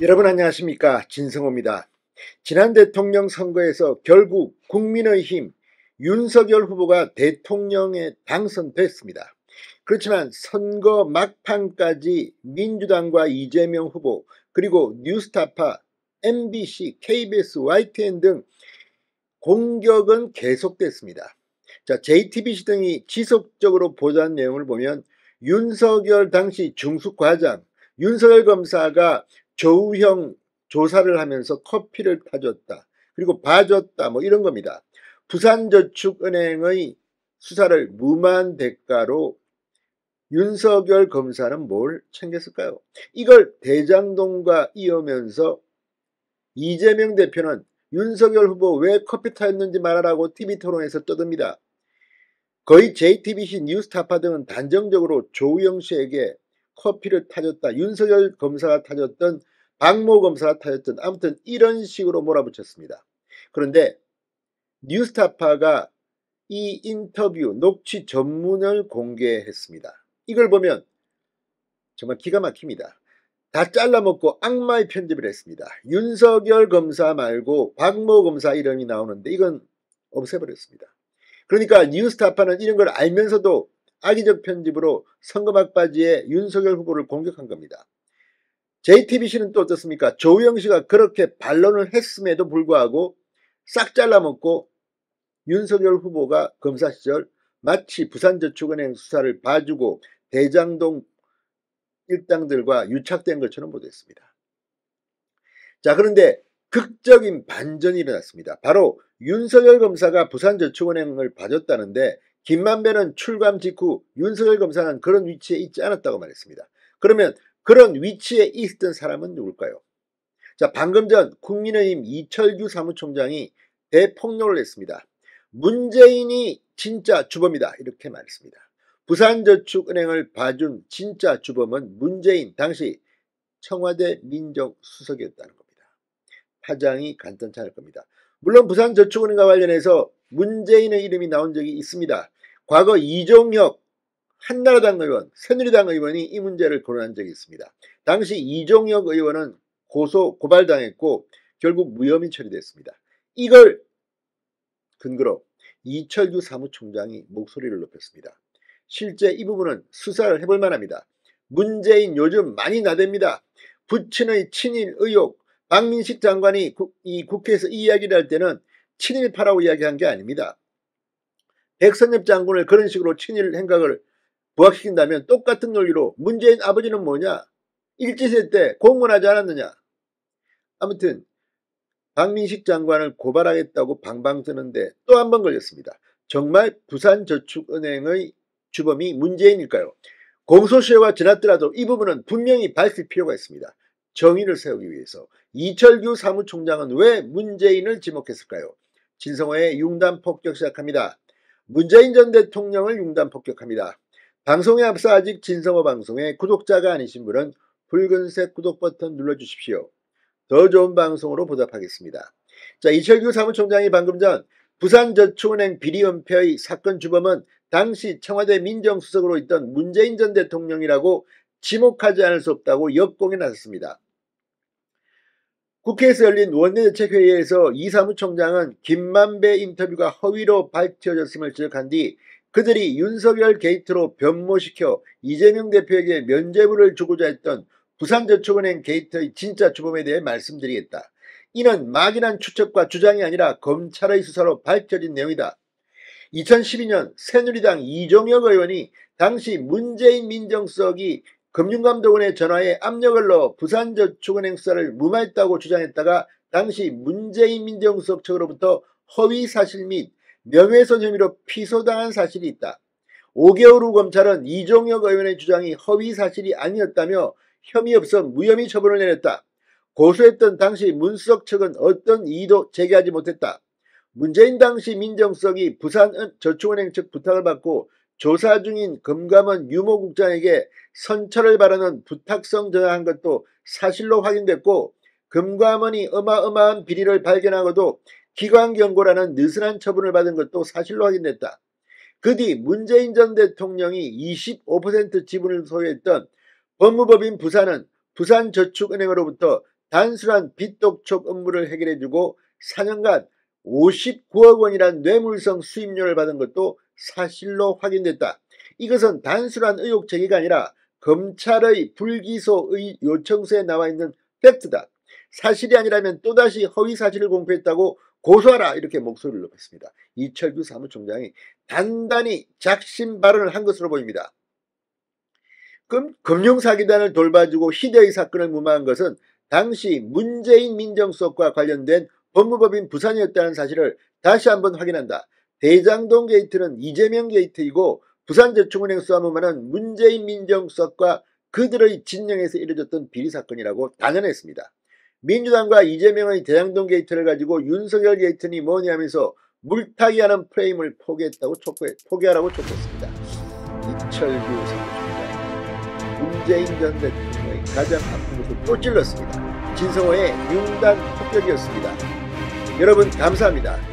여러분 안녕하십니까, 진성호입니다. 지난 대통령 선거에서 결국 국민의힘 윤석열 후보가 대통령에 당선됐습니다. 그렇지만 선거 막판까지 민주당과 이재명 후보, 그리고 뉴스타파, MBC, KBS, YTN 등 공격은 계속됐습니다. JTBC 등이 지속적으로 보도한 내용을 보면 윤석열 당시 중수과장 윤석열 검사가 조우형 조사를 하면서 커피를 타줬다, 그리고 봐줬다, 이런 겁니다. 부산저축은행의 수사를 무마한 대가로 윤석열 검사는 뭘 챙겼을까요? 이걸 대장동과 이으면서 이재명 대표는 윤석열 후보 왜 커피 타였는지 말하라고 TV토론에서 떠듭니다. 거의 JTBC, 뉴스타파 등은 단정적으로 조우영 씨에게 커피를 타줬다, 윤석열 검사가 타줬던, 박모 검사가 타줬던, 아무튼 이런 식으로 몰아붙였습니다. 그런데 뉴스타파가 이 인터뷰 녹취 전문을 공개했습니다. 이걸 보면 정말 기가 막힙니다. 다 잘라먹고 악마의 편집을 했습니다. 윤석열 검사 말고 박모 검사 이름이 나오는데 이건 없애버렸습니다. 그러니까 뉴스타파는 이런 걸 알면서도 악의적 편집으로 선거 막바지에 윤석열 후보를 공격한 겁니다. JTBC는 또 어떻습니까? 조우영 씨가 그렇게 반론을 했음에도 불구하고 싹 잘라먹고 윤석열 후보가 검사 시절 마치 부산저축은행 수사를 봐주고 대장동 일당들과 유착된 것처럼 보도했습니다. 그런데 극적인 반전이 일어났습니다. 바로 윤석열 검사가 부산저축은행을 봐줬다는데 김만배는 출감 직후 윤석열 검사는 그런 위치에 있지 않았다고 말했습니다. 그러면 그런 위치에 있었던 사람은 누굴까요? 방금 전 국민의힘 이철규 사무총장이 대폭로를 했습니다. 문재인이 진짜 주범이다, 이렇게 말했습니다. 부산저축은행을 봐준 진짜 주범은 문재인, 당시 청와대 민정수석이었다는 겁니다. 파장이 간단치 않을 겁니다. 물론 부산저축은행과 관련해서 문재인의 이름이 나온 적이 있습니다. 과거 이종혁 한나라당 의원, 새누리당 의원이 이 문제를 거론한 적이 있습니다. 당시 이종혁 의원은 고발당했고 결국 무혐의 처리됐습니다. 이걸 근거로 이철규 사무총장이 목소리를 높였습니다. 실제 이 부분은 수사를 해볼 만합니다. 문재인 요즘 많이 나댑니다. 부친의 친일 의혹, 박민식 장관이 이 국회에서 이 이야기를 할 때는 친일파라고 이야기한 게 아닙니다. 백선엽 장군을 그런 식으로 친일 행각을 부각시킨다면 똑같은 논리로 문재인 아버지는 뭐냐? 일제시대 때 공문하지 않았느냐? 아무튼 박민식 장관을 고발하겠다고 방방 뜨는데 또 한 번 걸렸습니다. 정말 부산저축은행의 주범이 문재인일까요? 공소시효가 지났더라도 이 부분은 분명히 밝힐 필요가 있습니다. 정의를 세우기 위해서. 이철규 사무총장은 왜 문재인을 지목했을까요? 진성호의 융단폭격 시작합니다. 문재인 전 대통령을 융단폭격합니다. 방송에 앞서 아직 진성호 방송의 구독자가 아니신 분은 붉은색 구독 버튼 눌러주십시오. 더 좋은 방송으로 보답하겠습니다. 이철규 사무총장이 방금 전 부산저축은행 비리 은폐의 사건 주범은 당시 청와대 민정수석으로 있던 문재인 전 대통령이라고 지목하지 않을 수 없다고 역공에 나섰습니다. 국회에서 열린 원내대책회의에서 이 사무총장은 김만배 인터뷰가 허위로 밝혀졌음을 지적한 뒤 그들이 윤석열 게이트로 변모시켜 이재명 대표에게 면죄부를 주고자 했던 부산저축은행 게이트의 진짜 주범에 대해 말씀드리겠다. 이는 막연한 추측과 주장이 아니라 검찰의 수사로 밝혀진 내용이다. 2012년 새누리당 이종혁 의원이 당시 문재인 민정수석이 금융감독원의 전화에 압력을 넣어 부산저축은행 수사를 무마했다고 주장했다가 당시 문재인 민정수석 측으로부터 허위사실 및 명예훼손 혐의로 피소당한 사실이 있다. 5개월 후 검찰은 이종혁 의원의 주장이 허위사실이 아니었다며 혐의 없어 무혐의 처분을 내렸다. 고소했던 당시 문수석 측은 어떤 이의도 제기하지 못했다. 문재인 당시 민정수석이 부산저축은행 측 부탁을 받고 조사 중인 금감원 유모국장에게 선처를 바라는 부탁성 전화한 것도 사실로 확인됐고 금감원이 어마어마한 비리를 발견하고도 기관경고라는 느슨한 처분을 받은 것도 사실로 확인됐다. 그 뒤 문재인 전 대통령이 25% 지분을 소유했던 법무법인 부산은 부산저축은행으로부터 단순한 빚독촉 업무를 해결해주고 4년간 59억 원이란 뇌물성 수임료를 받은 것도 사실로 확인됐다. 이것은 단순한 의혹 제기가 아니라 검찰의 불기소 요청서에 나와 있는 팩트다. 사실이 아니라면 또다시 허위 사실을 공표했다고 고소하라, 이렇게 목소리를 높였습니다. 이철규 사무총장이 단단히 작심 발언을 한 것으로 보입니다. 금융사기단을 돌봐주고 희대의 사건을 무마한 것은 당시 문재인 민정수석과 관련된 법무법인 부산이었다는 사실을 다시 한번 확인한다. 대장동 게이트는 이재명 게이트이고 부산저축은행 수사무마는 문재인 민정수석과 그들의 진영에서 이뤄졌던 비리사건이라고 단언했습니다. 민주당과 이재명의 대장동 게이트를 가지고 윤석열 게이트니 뭐니 하면서 물타기하는 프레임을 포기하라고 촉구했습니다. 이철규 사무총장, 문재인 전 대통령의 가장 아픈 것을 또 찔렀습니다. 진성호의 융단 폭격이었습니다. 여러분 감사합니다.